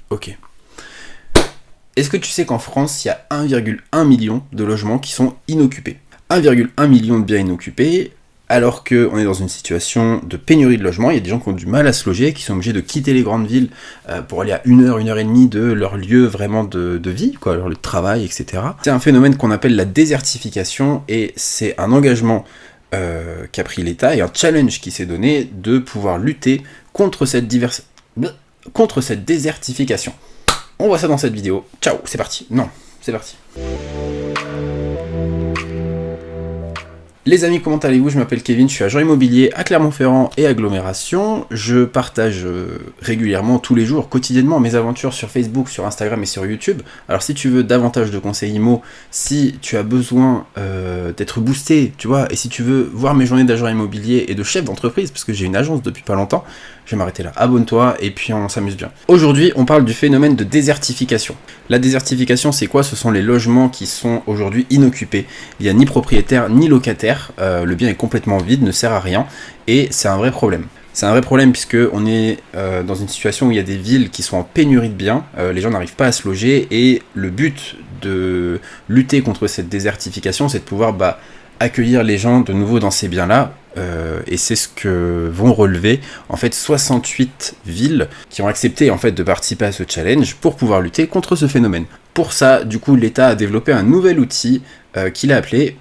Ok. Est-ce que tu sais qu'en France, il y a 1,1 million de logements qui sont inoccupés? 1,1 million de biens inoccupés, alors qu'on est dans une situation de pénurie de logements. Il y a des gens qui ont du mal à se loger, qui sont obligés de quitter les grandes villes pour aller à 1 heure et demie de leur lieu vraiment de vie, quoi, leur lieu de travail, etc. C'est un phénomène qu'on appelle la désertification, et c'est un engagement qu'a pris l'État et un challenge qui s'est donné de pouvoir lutter contre cette désertification. On voit ça dans cette vidéo. Ciao, c'est parti. Non, c'est parti. Les amis, comment allez-vous? Je m'appelle Kevin, je suis agent immobilier à Clermont-Ferrand et agglomération. Je partage régulièrement, tous les jours, quotidiennement, mes aventures sur Facebook, sur Instagram et sur YouTube. Alors si tu veux davantage de conseils IMO, si tu as besoin d'être boosté, tu vois, et si tu veux voir mes journées d'agent immobilier et de chef d'entreprise, parce que j'ai une agence depuis pas longtemps, je vais m'arrêter là. Abonne-toi et puis on s'amuse bien. Aujourd'hui, on parle du phénomène de désertification. La désertification, c'est quoi? Ce sont les logements qui sont aujourd'hui inoccupés. Il n'y a ni propriétaire ni locataire. Le bien est complètement vide, ne sert à rien. Et c'est un vrai problème. C'est un vrai problème puisque on est dans une situation où il y a des villes qui sont en pénurie de biens. Les gens n'arrivent pas à se loger. Et le but de lutter contre cette désertification, c'est de pouvoir accueillir les gens de nouveau dans ces biens-là. Et c'est ce que vont relever en fait 68 villes qui ont accepté en fait de participer à ce challenge pour pouvoir lutter contre ce phénomène. Pour ça, du coup, l'État a développé un nouvel outil qu'il a appelé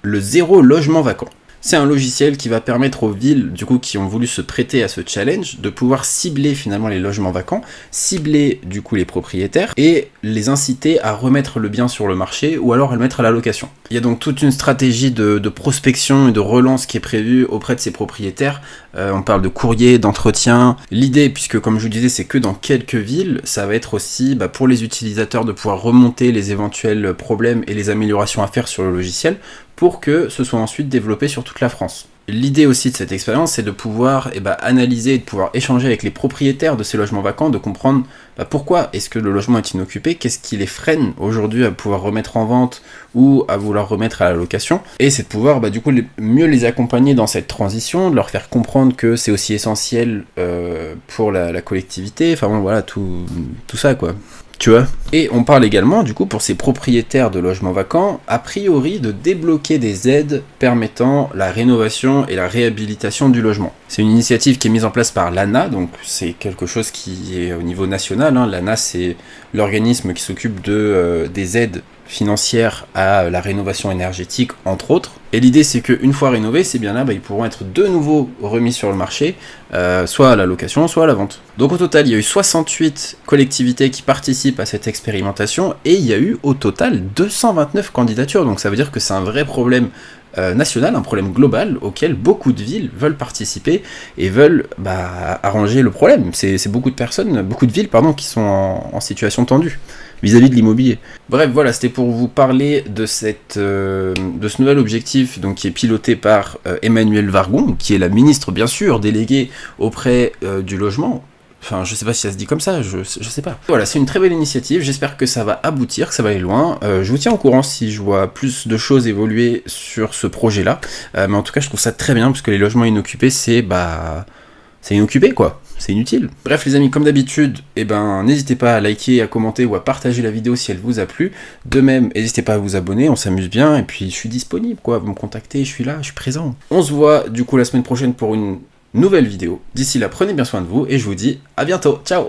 le zéro logement vacant. C'est un logiciel qui va permettre aux villes, du coup, qui ont voulu se prêter à ce challenge, de pouvoir cibler finalement les logements vacants, cibler du coup les propriétaires et les inciter à remettre le bien sur le marché ou alors à le mettre à la location. Il y a donc toute une stratégie de prospection et de relance qui est prévue auprès de ces propriétaires. On parle de courrier, d'entretien. L'idée, puisque comme je vous disais, c'est que dans quelques villes, ça va être aussi pour les utilisateurs de pouvoir remonter les éventuels problèmes et les améliorations à faire sur le logiciel pour que ce soit ensuite développé sur toute la France. L'idée aussi de cette expérience, c'est de pouvoir analyser et de pouvoir échanger avec les propriétaires de ces logements vacants, de comprendre pourquoi est-ce que le logement est inoccupé, qu'est-ce qui les freine aujourd'hui à pouvoir remettre en vente ou à vouloir remettre à la location, et c'est de pouvoir du coup mieux les accompagner dans cette transition, de leur faire comprendre que c'est aussi essentiel pour la collectivité, enfin bon voilà, tout ça quoi. Tu vois. Et on parle également, du coup, pour ces propriétaires de logements vacants, a priori de débloquer des aides permettant la rénovation et la réhabilitation du logement. C'est une initiative qui est mise en place par l'ANA, donc c'est quelque chose qui est au niveau national. L'ANA, c'est l'organisme qui s'occupe des aides financières à la rénovation énergétique, entre autres. Et l'idée, c'est qu'une fois rénovés, ces biens-là, ils pourront être de nouveau remis sur le marché, soit à la location, soit à la vente. Donc au total, il y a eu 68 collectivités qui participent à cette expérimentation, et il y a eu au total 229 candidatures. Donc ça veut dire que c'est un vrai problème national, un problème global auquel beaucoup de villes veulent participer et veulent arranger le problème. C'est beaucoup de villes qui sont en situation tendue vis-à-vis de l'immobilier. Bref, voilà, c'était pour vous parler de ce nouvel objectif donc, qui est piloté par Emmanuelle Wargon, qui est la ministre, bien sûr, déléguée auprès du logement. Enfin, je sais pas si ça se dit comme ça, je sais pas. Voilà, c'est une très belle initiative, j'espère que ça va aboutir, que ça va aller loin. Je vous tiens au courant si je vois plus de choses évoluer sur ce projet-là. Mais en tout cas, je trouve ça très bien, parce que les logements inoccupés, c'est inoccupé, quoi. C'est inutile. Bref les amis, comme d'habitude, n'hésitez pas à liker, à commenter ou à partager la vidéo si elle vous a plu. De même, n'hésitez pas à vous abonner, on s'amuse bien, et puis je suis disponible, quoi. Vous me contactez, je suis là, je suis présent. On se voit du coup la semaine prochaine pour une nouvelle vidéo. D'ici là, prenez bien soin de vous, et je vous dis à bientôt. Ciao.